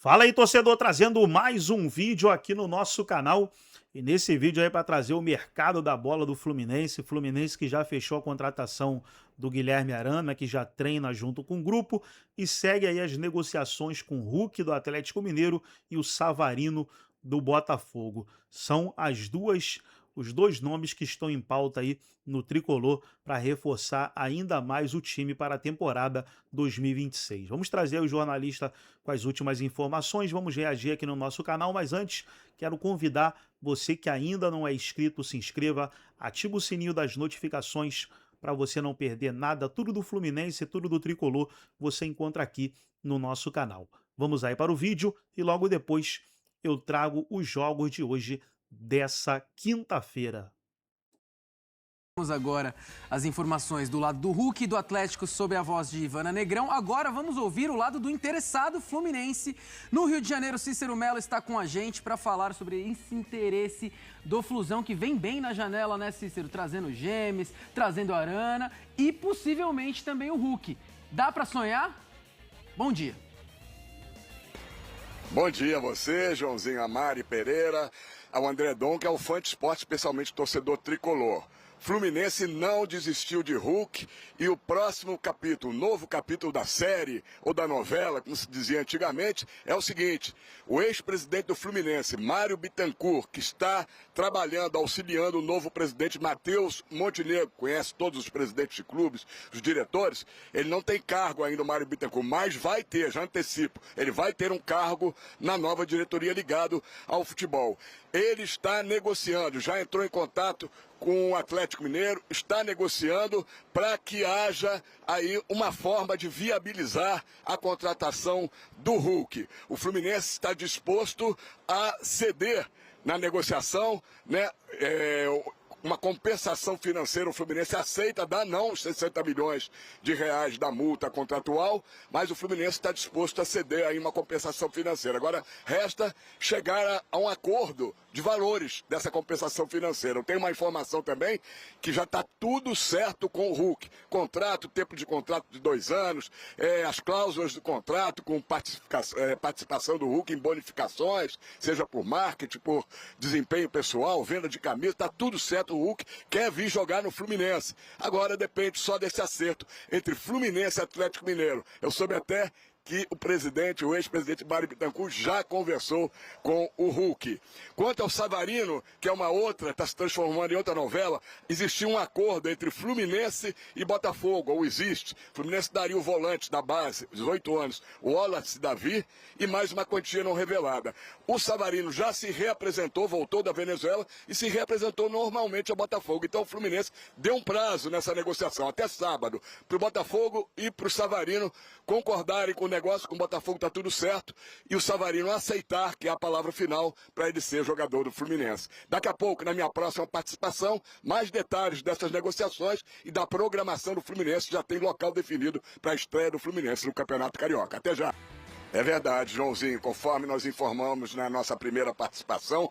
Fala aí, torcedor, trazendo mais um vídeo aqui no nosso canal. E nesse vídeo aí para trazer o mercado da bola do Fluminense. Fluminense que já fechou a contratação do Guilherme Arana, que já treina junto com o grupo e segue aí as negociações com o Hulk do Atlético Mineiro e o Savarino do Botafogo. São os dois nomes que estão em pauta aí no tricolor para reforçar ainda mais o time para a temporada 2026. Vamos trazer o jornalista com as últimas informações, vamos reagir aqui no nosso canal, mas antes quero convidar você que ainda não é inscrito, se inscreva, ativa o sininho das notificações para você não perder nada, tudo do Fluminense, tudo do tricolor, você encontra aqui no nosso canal. Vamos aí para o vídeo e logo depois eu trago os jogos de hoje dessa quinta-feira. Vamos agora as informações do lado do Hulk e do Atlético sob a voz de Ivana Negrão. Agora vamos ouvir o lado do interessado fluminense. No Rio de Janeiro, Cícero Mello está com a gente para falar sobre esse interesse do Flusão, que vem bem na janela, né, Cícero? Trazendo Gemes, trazendo Arana e possivelmente também o Hulk. Dá para sonhar? Bom dia. Bom dia a você, Joãozinho, Amari Pereira, ao André Dom, que é o fã de esporte, especialmente torcedor tricolor. Fluminense não desistiu de Hulk e o próximo capítulo, o novo capítulo da série ou da novela, como se dizia antigamente, é o seguinte: o ex-presidente do Fluminense, Mário Bittencourt, que está trabalhando, auxiliando o novo presidente Matheus Montenegro, conhece todos os presidentes de clubes, os diretores, ele não tem cargo ainda, o Mário Bittencourt, mas vai ter, já antecipo, ele vai ter um cargo na nova diretoria ligado ao futebol. Ele está negociando, já entrou em contato com o Atlético Mineiro, está negociando para que haja aí uma forma de viabilizar a contratação do Hulk. O Fluminense está disposto a ceder na negociação, né? Uma compensação financeira, o Fluminense aceita dar não os 60 milhões de reais da multa contratual, mas o Fluminense está disposto a ceder aí uma compensação financeira. Agora, resta chegar a um acordo de valores dessa compensação financeira. Eu tenho uma informação também que já está tudo certo com o Hulk. Contrato, tempo de contrato de 2 anos, as cláusulas do contrato com participação do Hulk em bonificações, seja por marketing, por desempenho pessoal, venda de camisa, está tudo certo. O Hulk quer vir jogar no Fluminense. Agora depende só desse acerto entre Fluminense e Atlético Mineiro. Eu soube até que o ex-presidente Mário Bittencourt já conversou com o Hulk. Quanto ao Savarino, que é uma outra, está se transformando em outra novela, existia um acordo entre Fluminense e Botafogo, ou existe. Fluminense daria o volante da base, 18 anos, o Wallace Davi, e mais uma quantia não revelada. O Savarino já se reapresentou, voltou da Venezuela e se reapresentou normalmente ao Botafogo. Então o Fluminense deu um prazo nessa negociação, até sábado, para o Botafogo e para o Savarino concordarem com o negócio, com o Botafogo está tudo certo, e o Savarino aceitar que é a palavra final para ele ser jogador do Fluminense. Daqui a pouco, na minha próxima participação, mais detalhes dessas negociações e da programação do Fluminense, já tem local definido para a estreia do Fluminense no Campeonato Carioca. Até já! É verdade, Joãozinho, conforme nós informamos na nossa primeira participação,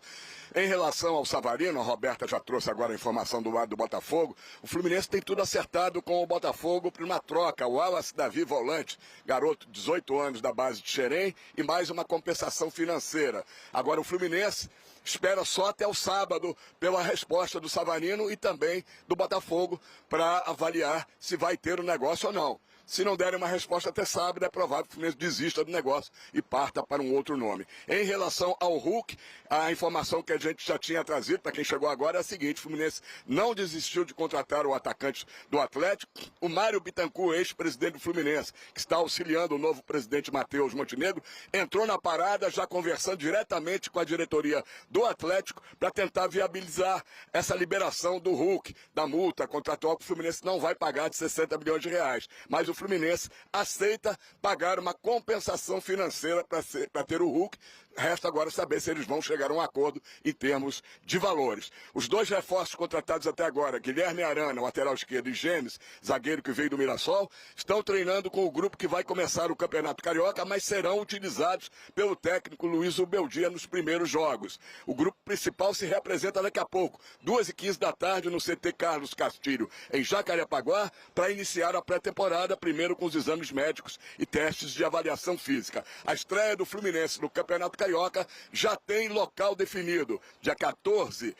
em relação ao Savarino, a Roberta já trouxe agora a informação do lado do Botafogo, o Fluminense tem tudo acertado com o Botafogo para uma troca, o Wallace Davi volante, garoto de 18 anos da base de Xerém, e mais uma compensação financeira. Agora o Fluminense espera só até o sábado pela resposta do Savarino e também do Botafogo para avaliar se vai ter o negócio ou não. Se não derem uma resposta até sábado, é provável que o Fluminense desista do negócio e parta para um outro nome. Em relação ao Hulk, a informação que a gente já tinha trazido, para quem chegou agora, é a seguinte: o Fluminense não desistiu de contratar o atacante do Atlético. O Mário Bittencourt, ex-presidente do Fluminense, que está auxiliando o novo presidente Matheus Montenegro, entrou na parada já conversando diretamente com a diretoria do Atlético para tentar viabilizar essa liberação do Hulk, da multa contratual que o Fluminense não vai pagar de 60 milhões de reais. Mas o Fluminense aceita pagar uma compensação financeira para ter o Hulk, Resta agora saber se eles vão chegar a um acordo em termos de valores. Os 2 reforços contratados até agora, Guilherme Arana, lateral esquerdo, e Gemes, zagueiro que veio do Mirassol, estão treinando com o grupo que vai começar o Campeonato Carioca, mas serão utilizados pelo técnico Luiz Ubeldia nos primeiros jogos. O grupo principal se representa daqui a pouco, 2h15 da tarde, no CT Carlos Castilho, em Jacarepaguá, para iniciar a pré-temporada, primeiro com os exames médicos e testes de avaliação física. A estreia do Fluminense no Campeonato Carioca já tem local definido. Dia 14,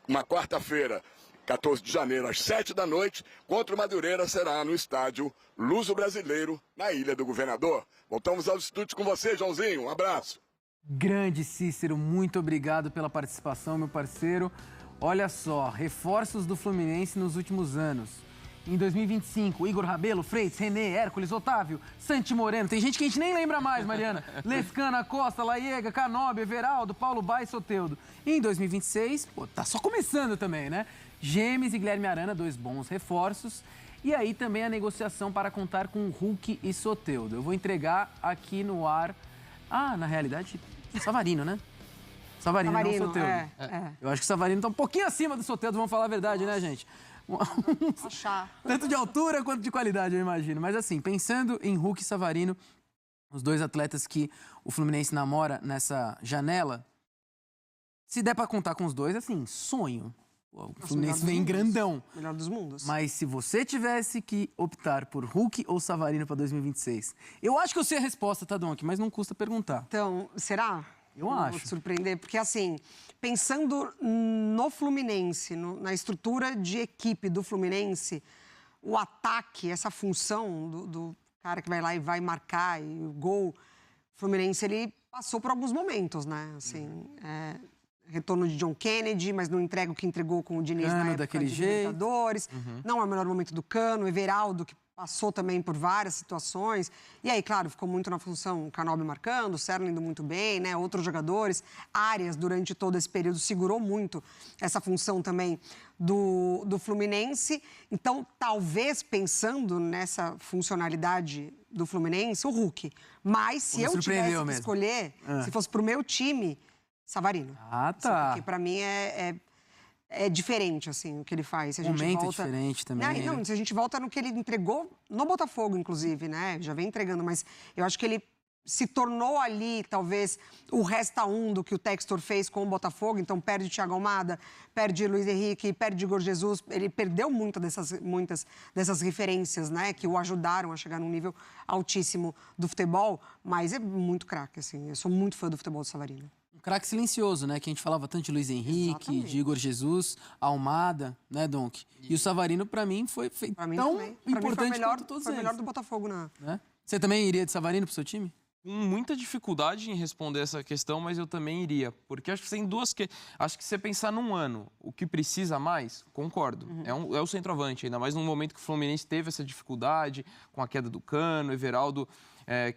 uma quarta-feira, 14 de janeiro, às 7 da noite, contra o Madureira, será no estádio Luso Brasileiro, na Ilha do Governador. Voltamos aos estúdios com você, Joãozinho. Um abraço. Grande Cícero, muito obrigado pela participação, meu parceiro. Olha só, reforços do Fluminense nos últimos anos. Em 2025, Igor Rabelo, Freitas, René, Hércules, Otávio, Santi Moreno. Tem gente que a gente nem lembra mais, Mariana. Lescana, Costa, Laiega, Canobi, Everaldo, Paulo Bai e Soteldo. E em 2026, pô, tá só começando também, né? Gemes e Guilherme Arana, 2 bons reforços. E aí também a negociação para contar com Hulk e Soteldo. Eu vou entregar aqui no ar... Ah, na realidade, Savarino, né? Savarino, não Soteldo. Eu acho que o Savarino tá um pouquinho acima do Soteldo, vamos falar a verdade, né, gente? Tanto de altura quanto de qualidade, eu imagino. Mas assim, pensando em Hulk e Savarino, os 2 atletas que o Fluminense namora nessa janela, se der pra contar com os 2, assim, sonho. O Fluminense vem grandão. Melhor dos mundos. Mas se você tivesse que optar por Hulk ou Savarino pra 2026, eu acho que eu sei a resposta, tá, Donk? Mas não custa perguntar. Então, será? Eu acho. Vou te surpreender, porque assim, pensando no Fluminense, na estrutura de equipe do Fluminense, o ataque, essa função do cara que vai lá e vai marcar, e o gol, o Fluminense, ele passou por alguns momentos, né? Assim, retorno de John Kennedy, mas não entrega o que entregou com o Diniz na época daquele de jeito. Libertadores. Não é o melhor momento do Cano, Everaldo, que passou também por várias situações. E aí, claro, ficou muito na função o Canobi marcando, o Serna indo muito bem, né? Outros jogadores. Arias, durante todo esse período, segurou muito essa função também do Fluminense. Então, talvez, pensando nessa funcionalidade do Fluminense, o Hulk. Mas, se eu tivesse que escolher, se fosse pro meu time, Savarino. Ah, tá. Porque, pra mim, é diferente, assim, o que ele faz. Se a gente Momento volta... diferente também. Não, se a gente volta no que ele entregou no Botafogo, inclusive, né? Já vem entregando, mas eu acho que ele se tornou ali, talvez, o resta um do que o Textor fez com o Botafogo. Então, perde Thiago Almada, perde Luiz Henrique, perde Igor Jesus. Ele perdeu muitas dessas referências, né? Que o ajudaram a chegar num nível altíssimo do futebol. Mas é muito craque, assim. Eu sou muito fã do futebol do Savarino. Um craque silencioso, né? Que a gente falava tanto de Luiz Henrique, Exatamente. de Igor Jesus, Almada, né, Donk? E o Savarino, pra mim, foi tão importante quanto todos foi eles. melhor do Botafogo, né? Você também iria de Savarino pro seu time? Com muita dificuldade em responder essa questão, mas eu também iria. Porque acho que tem duas... Acho que se você pensar num ano, o que precisa mais, concordo. É o centroavante, ainda mais num momento que o Fluminense teve essa dificuldade, com a queda do Cano, Everaldo...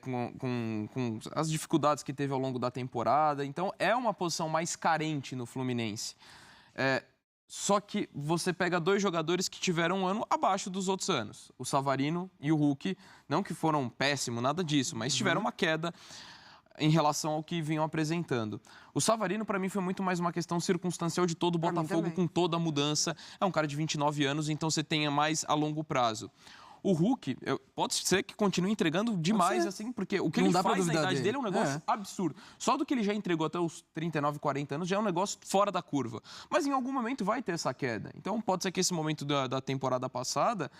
com as dificuldades que teve ao longo da temporada. Então, é uma posição mais carente no Fluminense. Só que você pega 2 jogadores que tiveram um ano abaixo dos outros anos. O Savarino e o Hulk, não que foram péssimos, nada disso, mas tiveram uma queda em relação ao que vinham apresentando. O Savarino, para mim, foi muito mais uma questão circunstancial de todo o Botafogo, com toda a mudança. É um cara de 29 anos, então você tenha mais a longo prazo. O Hulk, pode ser que continue entregando demais, assim, porque o que ele faz na idade dele é um negócio absurdo. Só do que ele já entregou até os 39, 40 anos já é um negócio fora da curva. Mas em algum momento vai ter essa queda. Então pode ser que esse momento da temporada passada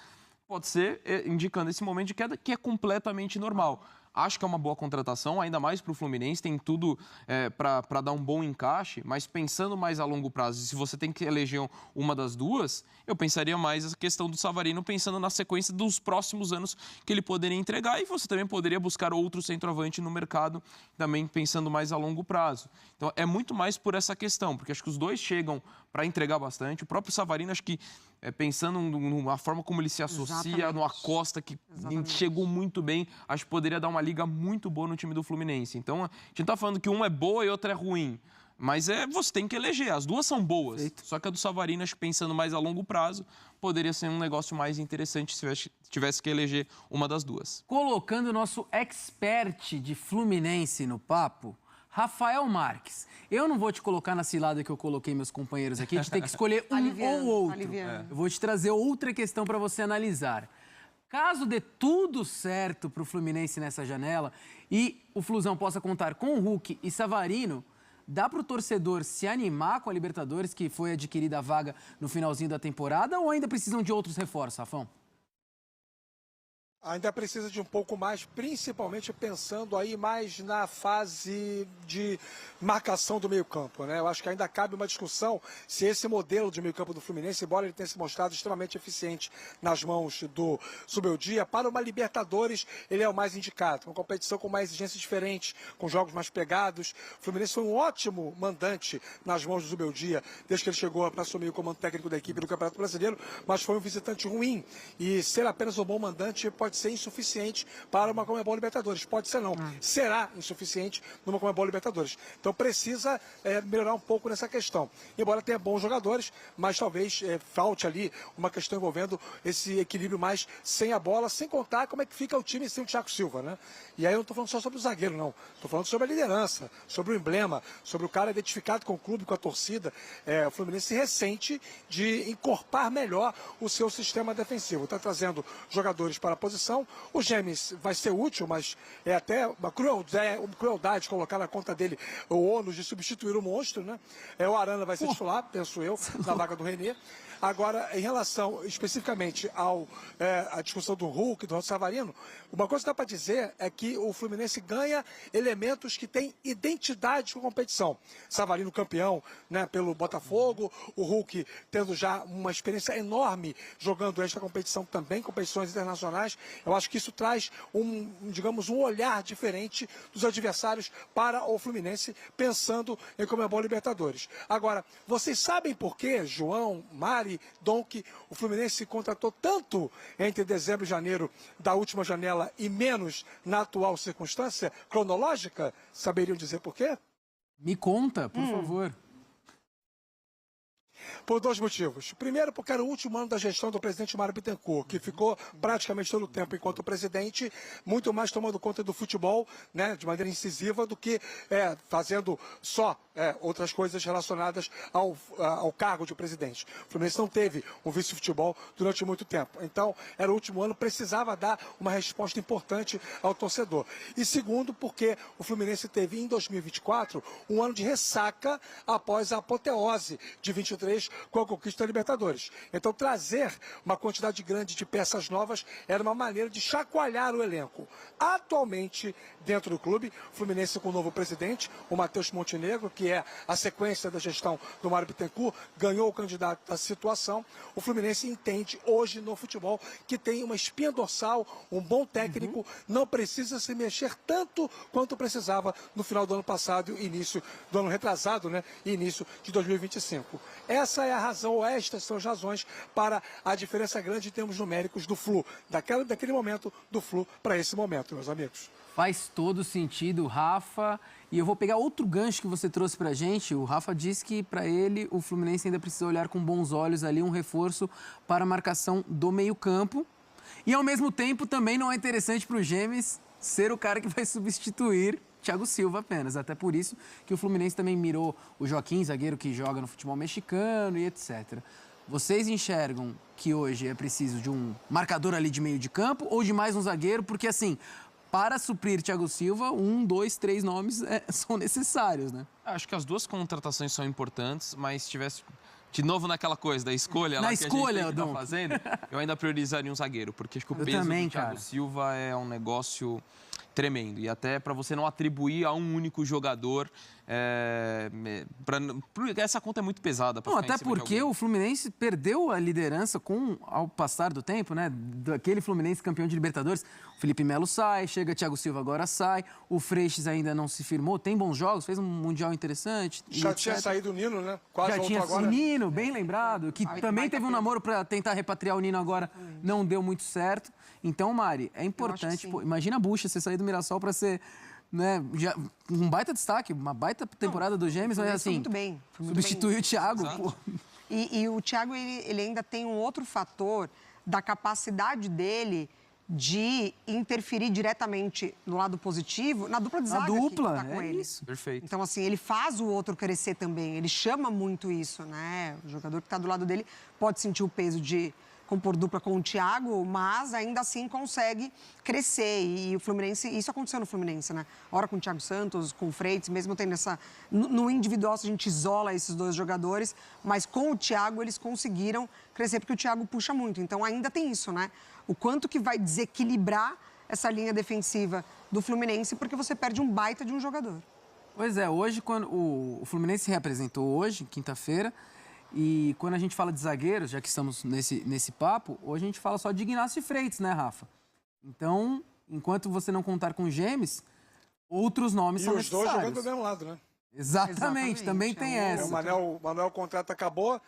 pode ser indicando esse momento de queda que é completamente normal. Acho que é uma boa contratação, ainda mais para o Fluminense, tem tudo para dar um bom encaixe, mas pensando mais a longo prazo, se você tem que eleger uma das duas, eu pensaria mais a questão do Savarino, pensando na sequência dos próximos anos que ele poderia entregar, e você também poderia buscar outro centroavante no mercado, também pensando mais a longo prazo. Então é muito mais por essa questão, porque acho que os dois chegam para entregar bastante. O próprio Savarino, acho que pensando numa forma como ele se associa, no Acosta, que chegou muito bem, acho que poderia dar uma liga muito boa no time do Fluminense. Então, a gente não está falando que uma é boa e outra é ruim, mas você tem que eleger, as duas são boas. Feito. Só que a do Savarino, acho que pensando mais a longo prazo, poderia ser um negócio mais interessante se tivesse que eleger uma das duas. Colocando o nosso expert de Fluminense no papo, Rafael Marques. Eu não vou te colocar na cilada que eu coloquei meus companheiros aqui, a gente tem que escolher um Aliviando, ou outro. aliviando. Eu vou te trazer outra questão para você analisar. Caso dê tudo certo para o Fluminense nessa janela e o Flusão possa contar com o Hulk e Savarino, dá para o torcedor se animar com a Libertadores, que foi adquirida a vaga no finalzinho da temporada, ou ainda precisam de outros reforços, Rafão? Ainda precisa de um pouco mais, principalmente pensando aí mais na fase de marcação do meio-campo, né? Eu acho que ainda cabe uma discussão se esse modelo de meio-campo do Fluminense, embora ele tenha se mostrado extremamente eficiente nas mãos do Zubeldia, para uma Libertadores ele é o mais indicado. Uma competição com uma exigência diferente, com jogos mais pegados. O Fluminense foi um ótimo mandante nas mãos do Zubeldia, desde que ele chegou para assumir o comando técnico da equipe do Campeonato Brasileiro, mas foi um visitante ruim. E ser apenas um bom mandante pode ser insuficiente para uma Conmebol Libertadores. Pode ser não. Será insuficiente numa Conmebol Libertadores. Então precisa melhorar um pouco nessa questão. Embora tenha bons jogadores, mas talvez falte ali uma questão envolvendo esse equilíbrio mais sem a bola, sem contar como é que fica o time sem o Thiago Silva, né? E aí eu não estou falando só sobre o zagueiro, não. Estou falando sobre a liderança, sobre o emblema, sobre o cara identificado com o clube, com a torcida. O Fluminense se ressente de encorpar melhor o seu sistema defensivo. Está trazendo jogadores para a posição. O James vai ser útil, mas é até uma crueldade colocar na conta dele o ônus de substituir o monstro, né? O Arana vai ser titular, penso eu, na vaga do René. Agora, em relação especificamente à discussão do Hulk, do Savarino, uma coisa que dá para dizer é que o Fluminense ganha elementos que têm identidade com a competição. Savarino campeão, né, pelo Botafogo, o Hulk tendo já uma experiência enorme jogando esta competição também, competições internacionais. Eu acho que isso traz digamos, um olhar diferente dos adversários para o Fluminense, pensando em Conmebol Libertadores. Agora, vocês sabem por que, João, Mari, Donk, o Fluminense contratou tanto entre dezembro e janeiro da última janela e menos na atual circunstância cronológica? Saberiam dizer por quê? Me conta, por favor. Por dois motivos. Primeiro, porque era o último ano da gestão do presidente Mário Bittencourt, que ficou praticamente todo o tempo enquanto presidente, muito mais tomando conta do futebol, né, de maneira incisiva, do que fazendo só outras coisas relacionadas ao cargo de presidente. O Fluminense não teve um vice-futebol durante muito tempo. Então, era o último ano, precisava dar uma resposta importante ao torcedor. E segundo, porque o Fluminense teve, em 2024, um ano de ressaca após a apoteose de 23 com a conquista da Libertadores. Então, trazer uma quantidade grande de peças novas era uma maneira de chacoalhar o elenco. Atualmente, dentro do clube, o Fluminense com o novo presidente, o Matheus Montenegro, que é a sequência da gestão do Mário Bittencourt, ganhou o candidato da situação. O Fluminense entende hoje no futebol que tem uma espinha dorsal, um bom técnico, não precisa se mexer tanto quanto precisava no final do ano passado e início do ano retrasado, né? E início de 2025. Essa é a razão, ou estas são as razões para a diferença grande em termos numéricos do Flu, daquele momento do Flu para esse momento, meus amigos. Faz todo sentido, Rafa. E eu vou pegar outro gancho que você trouxe pra gente. O Rafa disse que, para ele, o Fluminense ainda precisa olhar com bons olhos ali um reforço para a marcação do meio-campo. E, ao mesmo tempo, também não é interessante para o James ser o cara que vai substituir Thiago Silva apenas. Até por isso que o Fluminense também mirou o Joaquim, zagueiro que joga no futebol mexicano e etc. Vocês enxergam que hoje é preciso de um marcador ali de meio de campo ou de mais um zagueiro? Porque, assim, para suprir Thiago Silva, 1, 2, 3 nomes são necessários, né? Acho que as duas contratações são importantes, mas se tivesse de novo naquela coisa da escolha, Na lá escolha, que a gente Dom. tá fazendo, eu ainda priorizaria um zagueiro, porque acho que o Eu peso também, do Thiago cara. Silva é um negócio tremendo. E até para você não atribuir a um único jogador, essa conta é muito pesada. Não, até porque o Fluminense perdeu a liderança ao passar do tempo, né? Daquele Fluminense campeão de Libertadores. O Felipe Melo sai, chega Thiago Silva agora sai, o Freixes ainda não se firmou, tem bons jogos, fez um Mundial interessante. Já tinha saído o Nino, né? Quase Já voltou tinha agora. o Nino, bem lembrado, que também teve um namoro para tentar repatriar o Nino agora, não deu muito certo. Então, Mari, é importante, pô, imagina a bucha, você sair do Mirassol para ser, né, um baita destaque, uma baita temporada do James, mas assim, muito bem, substituir o Thiago, pô. E o Thiago, ele ainda tem um outro fator da capacidade dele de interferir diretamente no lado positivo, na dupla de zaga que tá com ele. Isso. Perfeito. Então, assim, ele faz o outro crescer também, ele chama muito isso, né? O jogador que está do lado dele pode sentir o peso de compor dupla com o Thiago, mas ainda assim consegue crescer. E o Fluminense, isso aconteceu no Fluminense, né? Ora com o Thiago Santos, com o Freitas, mesmo tendo essa... No individual, a gente isola esses dois jogadores, mas com o Thiago eles conseguiram crescer, porque o Thiago puxa muito. Então ainda tem isso, né? O quanto que vai desequilibrar essa linha defensiva do Fluminense, porque você perde um baita de um jogador. Pois é, hoje, quando o Fluminense se reapresentou hoje, quinta-feira, e quando a gente fala de zagueiros, já que estamos nesse papo, hoje a gente fala só de Ignacio Freitas, né, Rafa? Então, enquanto você não contar com Gêmeos, outros nomes são necessários. E os dois jogando do mesmo lado, né? Exatamente, também tem essa. O Manuel, o contrato acabou.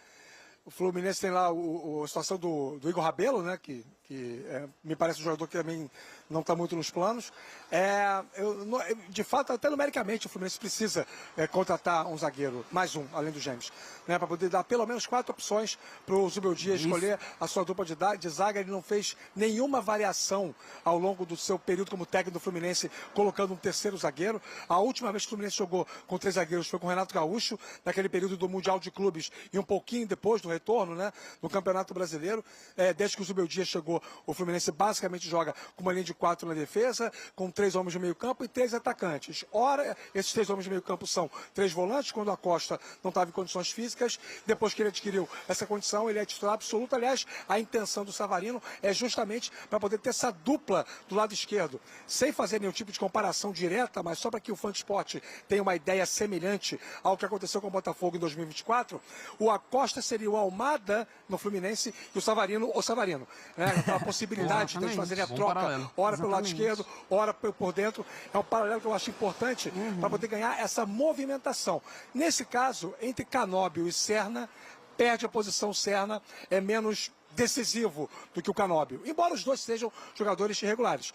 O Fluminense tem lá a situação do Igor Rabelo, né? Que me parece um jogador que também não está muito nos planos. De fato, até numericamente, o Fluminense precisa contratar um zagueiro, mais um, além dos Gêmeos, né, para poder dar pelo menos 4 opções para o Zubeldia escolher a sua dupla de zaga. Ele não fez nenhuma variação ao longo do seu período como técnico do Fluminense, colocando um terceiro zagueiro. A última vez que o Fluminense jogou com 3 zagueiros foi com o Renato Gaúcho, naquele período do Mundial de Clubes e um pouquinho depois do retorno, né, no Campeonato Brasileiro. Desde que o Zubeldia chegou, o Fluminense basicamente joga com uma linha de 4 na defesa, com 3 homens no meio campo e 3 atacantes. Ora, esses 3 homens no meio campo são 3 volantes, quando a Costa não estava em condições físicas. Depois que ele adquiriu essa condição, ele é titular absoluto. Aliás, a intenção do Savarino é justamente para poder ter essa dupla do lado esquerdo, sem fazer nenhum tipo de comparação direta, mas só para que o FanSport tenha uma ideia semelhante ao que aconteceu com o Botafogo em 2024, o Acosta seria o Almada no Fluminense e o Savarino, né? A possibilidade de eles fazerem a troca, ora pelo lado esquerdo, ora por dentro. É um paralelo que eu acho importante para poder ganhar essa movimentação. Nesse caso, entre Canóbio e Serna, perde a posição. Serna é menos decisivo do que o Canóbio, embora os dois sejam jogadores irregulares,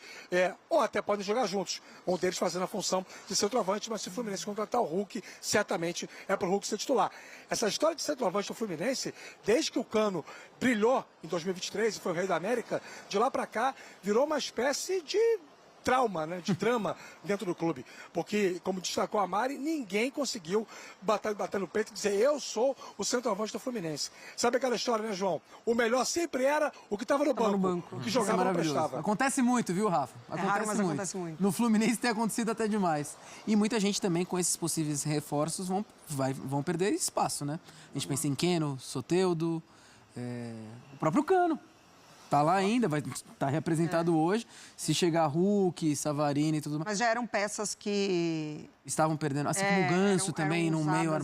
ou até podem jogar juntos, um deles fazendo a função de centroavante. Mas se o Fluminense contratar o Hulk, certamente é para o Hulk ser titular. Essa história de centroavante do Fluminense, desde que o Cano brilhou em 2023 e foi o Rei da América, de lá para cá virou uma espécie de trauma, né, de drama dentro do clube, porque, como destacou a Mari, ninguém conseguiu bater no peito e dizer: eu sou o centroavante do Fluminense. Sabe aquela história, né, João? O melhor sempre era o que estava no banco, o que jogava não prestava. Acontece muito, viu, Rafa? Acontece muito. No Fluminense tem acontecido até demais. E muita gente também, com esses possíveis reforços, vão perder espaço, né? A gente pensa em Keno, Soteldo, o próprio Cano. Tá lá ainda, vai estar representado hoje. Se chegar Hulk, Savarino e tudo mais. Mas já eram peças que estavam perdendo, assim como o Ganso também, no meio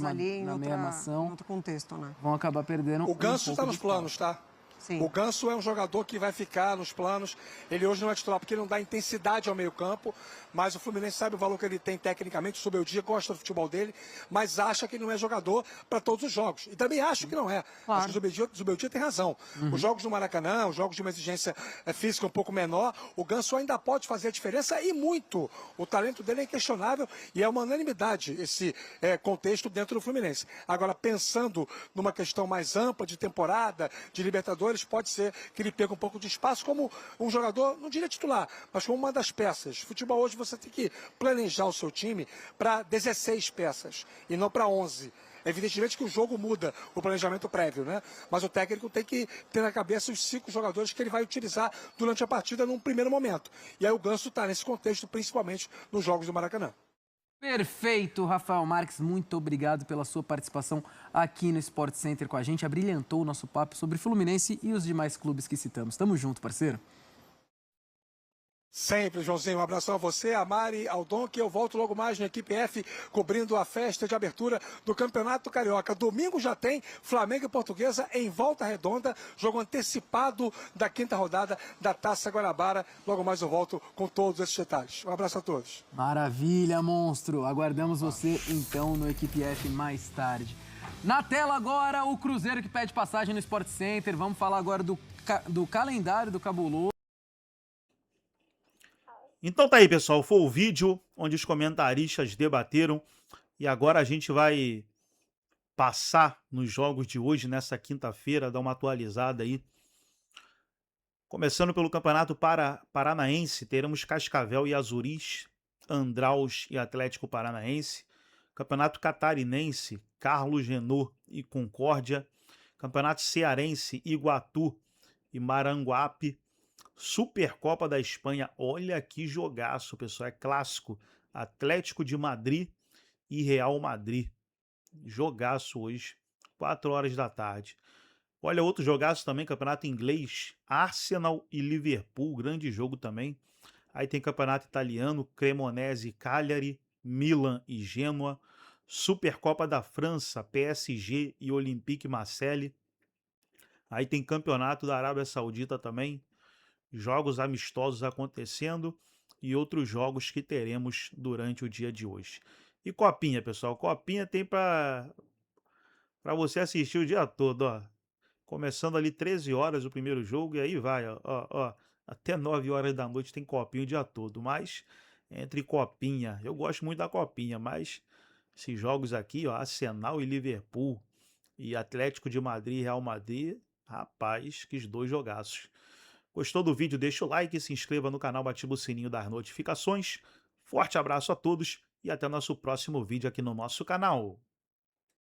na meia armação. Em outro contexto, né? Vão acabar perdendo. O Ganso está nos planos, tá? Sim. O Ganso é um jogador que vai ficar nos planos. Ele hoje não é titular porque ele não dá intensidade ao meio-campo, mas o Fluminense sabe o valor que ele tem tecnicamente. O Zubeldia gosta do futebol dele, mas acha que ele não é jogador para todos os jogos. E também acho que não é. Claro. Acho que o Zubeldia tem razão. Os jogos do Maracanã, os jogos de uma exigência física um pouco menor, o Ganso ainda pode fazer a diferença, e muito. O talento dele é inquestionável e é uma unanimidade esse contexto dentro do Fluminense. Agora, pensando numa questão mais ampla de temporada, de Libertadores, pode ser que ele perca um pouco de espaço como um jogador, não diria titular, mas como uma das peças. Futebol hoje você tem que planejar o seu time para 16 peças e não para 11. Evidentemente que o jogo muda o planejamento prévio, né? Mas o técnico tem que ter na cabeça os 5 jogadores que ele vai utilizar durante a partida num primeiro momento. E aí o Ganso está nesse contexto, principalmente nos jogos do Maracanã. Perfeito, Rafael Marques, muito obrigado pela sua participação aqui no Sport Center com a gente. Abrilhantou o nosso papo sobre Fluminense e os demais clubes que citamos. Tamo junto, parceiro. Sempre, Joãozinho. Um abração a você, a Mari, ao Dom, que eu volto logo mais no Equipe F, cobrindo a festa de abertura do Campeonato Carioca. Domingo já tem Flamengo e Portuguesa em Volta Redonda, jogo antecipado da 5ª rodada da Taça Guanabara. Logo mais eu volto com todos esses detalhes. Um abraço a todos. Maravilha, monstro. Aguardamos você, então, no Equipe F mais tarde. Na tela agora, o Cruzeiro que pede passagem no Sport Center. Vamos falar agora do calendário do Cabuloso. Então tá aí, pessoal, foi o vídeo onde os comentaristas debateram e agora a gente vai passar nos jogos de hoje, nessa quinta-feira, dar uma atualizada aí Começando pelo Campeonato Paranaense, teremos Cascavel e Azuris, Andraus e Atlético Paranaense. Campeonato Catarinense, Carlos Renault e Concórdia. Campeonato Cearense, Iguatu e Maranguape. Supercopa da Espanha, olha que jogaço, pessoal, é clássico. Atlético de Madrid e Real Madrid. Jogaço hoje, 4 horas da tarde. Olha, outro jogaço também, campeonato inglês, Arsenal e Liverpool, grande jogo também. Aí tem campeonato italiano, Cremonese e Cagliari, Milan e Gênua. Supercopa da França, PSG e Olympique Marseille. Aí tem campeonato da Arábia Saudita também, jogos amistosos acontecendo e outros jogos que teremos durante o dia de hoje. E copinha, pessoal, copinha tem para você assistir o dia todo, ó. Começando ali 13 horas o primeiro jogo e aí vai, ó, até 9 horas da noite tem copinha o dia todo, mas entre copinha, eu gosto muito da copinha, mas esses jogos aqui, ó, Arsenal e Liverpool e Atlético de Madrid e Real Madrid, rapaz, que dois jogaços. Gostou do vídeo? Deixa o like, se inscreva no canal, ativa o sininho das notificações. Forte abraço a todos e até nosso próximo vídeo aqui no nosso canal.